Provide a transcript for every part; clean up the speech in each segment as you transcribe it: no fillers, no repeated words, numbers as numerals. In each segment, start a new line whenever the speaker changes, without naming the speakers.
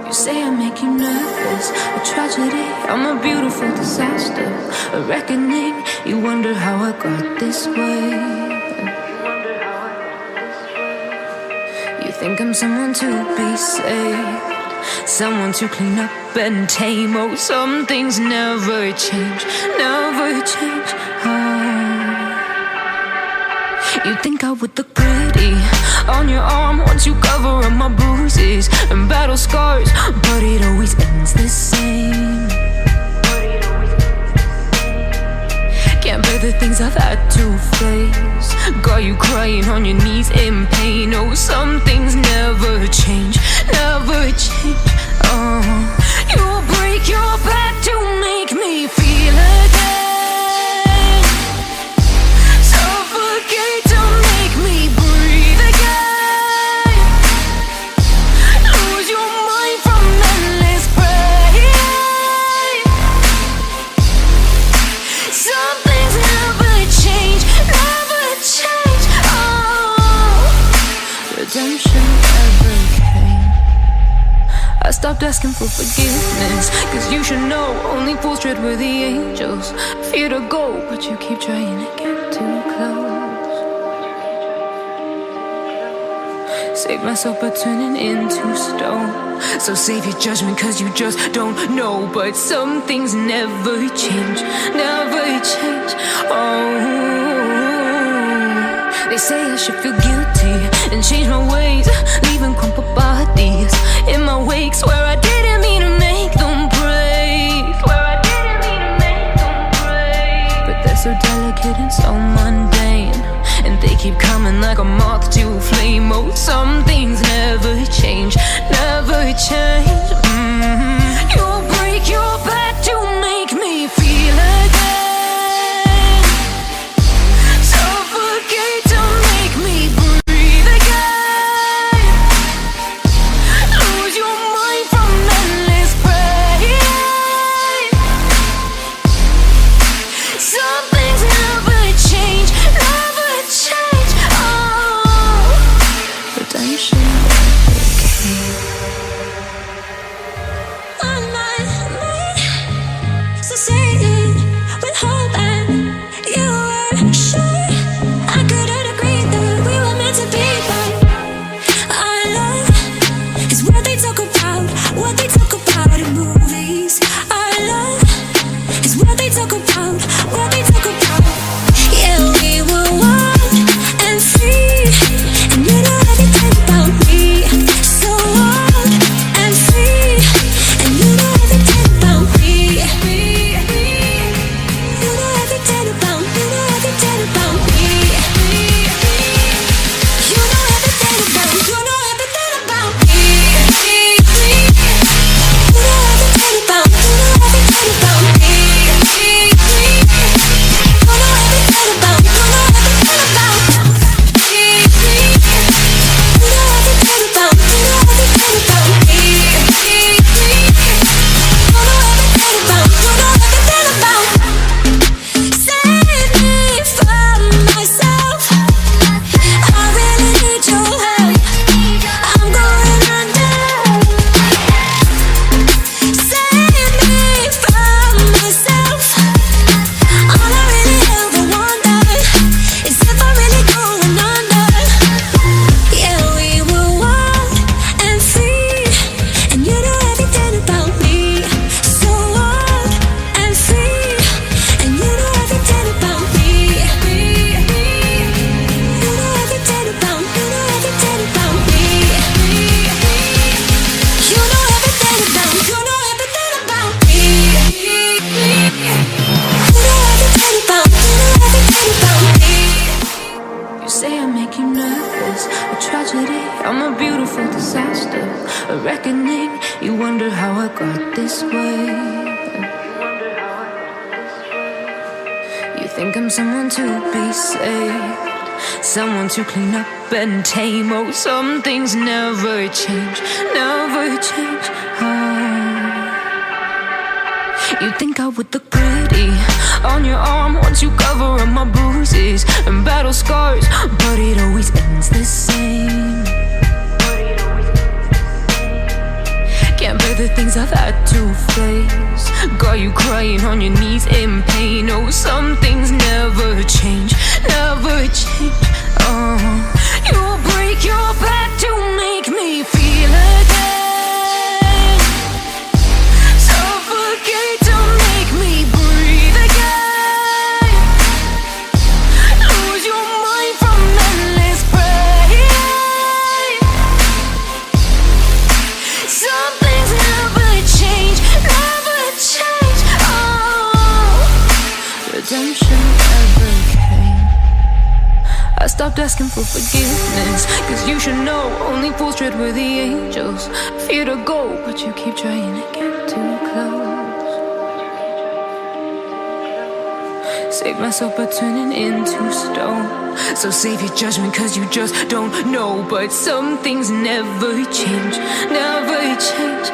You say I make you nervous, a tragedy, I'm a beautiful disaster, a reckoning. You wonder how I got this way. You think I'm someone to be saved, someone to clean up and tame. Oh, some things never change, never change. You think I would look pretty on your arm once you cover up my bruises and battle scars, but it always ends the same. Can't bear the things I've had to face, got you crying on your knees in pain. Oh, some things never change, never change. You'll break your back to make me feel again, suffocate to make me breathe again, lose your mind from endless pain. Some things never change, never change. Redemption ever came. I stopped asking for forgiveness, cause you should know only fools tread where the angels fear to go, but you keep trying to get too close. Save myself by turning into stone, so save your judgment cause you just don't know. But some things never change, never change. They say I should feel guilty and change my ways, leaving crumpled bodies in my wake. Swear I didn't mean to make them break, swear I didn't mean to make them break. But they're so delicate and so mundane, and they keep coming like a moth to a flame. Oh, some things never change, never change. You'll break your back to make me feel again, suffocate to make me breathe again, lose your mind from endless pain. Some things never change, never change. Redemption never came.
On my mind, so say it with hope and you were sure I couldn't agree that we were meant to be. But our love is what they talk about in movies. Our love is what they talk about, what they talk about. Yeah, we were wild and free, and you know everything about me. So wild and free, and you know everything about me. You know everything about, you know everything about me. You know everything about, you know everything about me. You know everything about, you know everything about me. You know everything about, you know everything about me. You know everything about, you know everything about me. You know everything about, you know everything about. Save me from myself, I really need your help, I'm going under. Save me from myself, all I really ever wonder is if I'm really going under. Yeah, we were wild and free, and you know everything about me. So wild and free, and you know everything about me. You know everything about, you know everything about me. You know everything about, you know everything about me. You know everything about, you know everything about me.
You say I make you nervous, a tragedy, I'm a beautiful disaster, a reckoning. You wonder how I got this way. You think I'm someone to be saved, someone to clean up and tame. Oh, some things never change, never change. You think I would look pretty on your arm once you cover up my bruises and battle scars, but it always ends the same. Can't two-faced. Got you crying on your knees in pain. Oh, some things never change, never change. You'll break your back to make me feel again. Suffocate to make me breathe again. Lose your mind from endless pain. Some things never change, never change. Redemption never came. I stopped asking for forgiveness, cause you should know only fools tread where the angels fear to go, but you keep trying to get too close. Save myself by turning into stone. So save your judgment cause you just don't know. But some things never change, never change.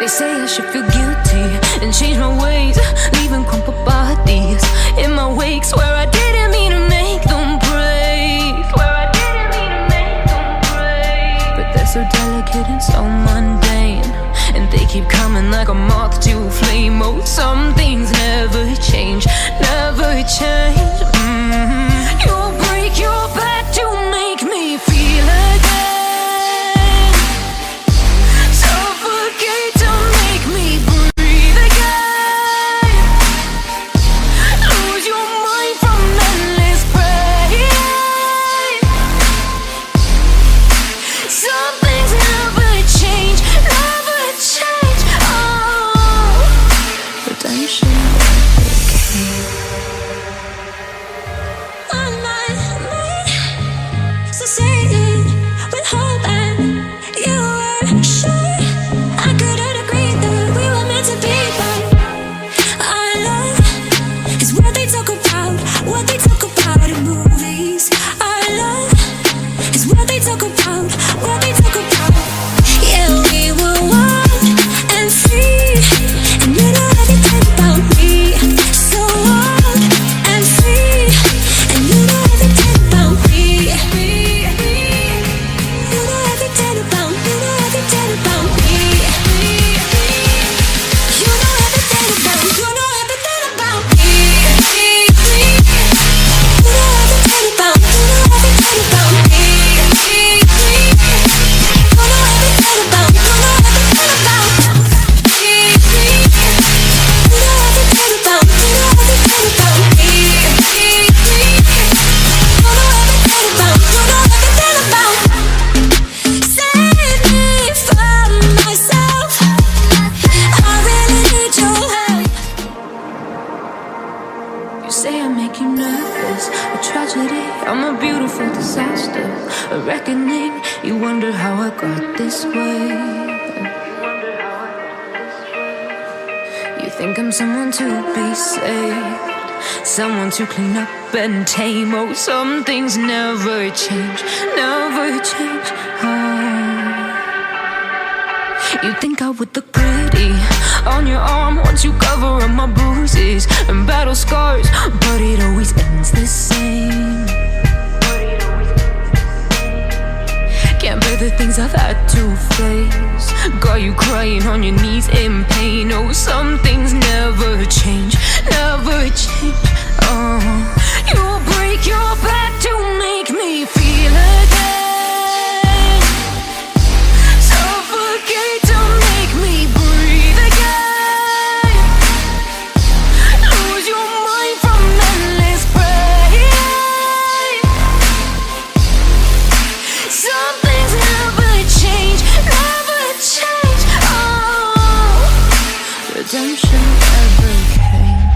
They say I should feel guilty and change my ways, leaving crumpled bodies in my wake. Swear I didn't mean to make them break. Swear I didn't mean to make them break. But they're so delicate and so mundane, and they keep coming like a moth to a flame. Oh, some things never change, never change. You'll break your back to make me feel again. Suffocate to make me breathe again. Lose your mind from endless pain. Some things never change, never change. Redemption never came.
On my mind, so say it with hope and you were sure I couldn't agree that we were meant to be, but our love is what they talk about in movies. Our love is what they talk about, what they talk about. Yeah, we were wild and free, and you know everything about me. So wild and free, and you know everything about me. You know everything about, you know everything about me. You know everything about, you know everything about me. You know everything about, you know everything about me. You know everything about, you know everything about me. You know everything about, you know everything about me. You know everything about, you know everything about. Save me from myself. I really need your help.
You say I make you nervous, a tragedy, I'm a beautiful disaster, a reckoning. You wonder how I got this way. You think I'm someone to be saved, someone to clean up and tame. Oh, some things never change, never change. You think I would look pretty on your arm once you cover up my bruises and battle scars, but it always ends the same. Can't bear the things I've had to face. Got you crying on your knees in pain. Oh, some things never change, never change. You'll break your back to make me feel again. Suffocate to make me breathe again. Lose your mind from endless pain. Some things never change, never change. Redemption never came.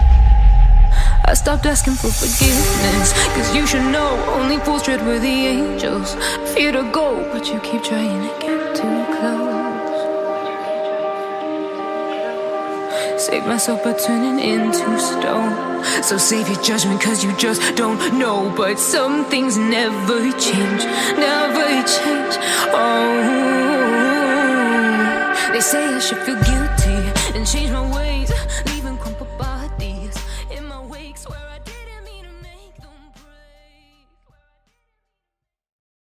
I stopped asking for forgiveness, cause you should know only fools tread where the angels fear to go, but you keep trying to get too close. Save myself by turning into stone. So save your judgment cause you just don't know. But some things never change, never change. They say I should feel guilty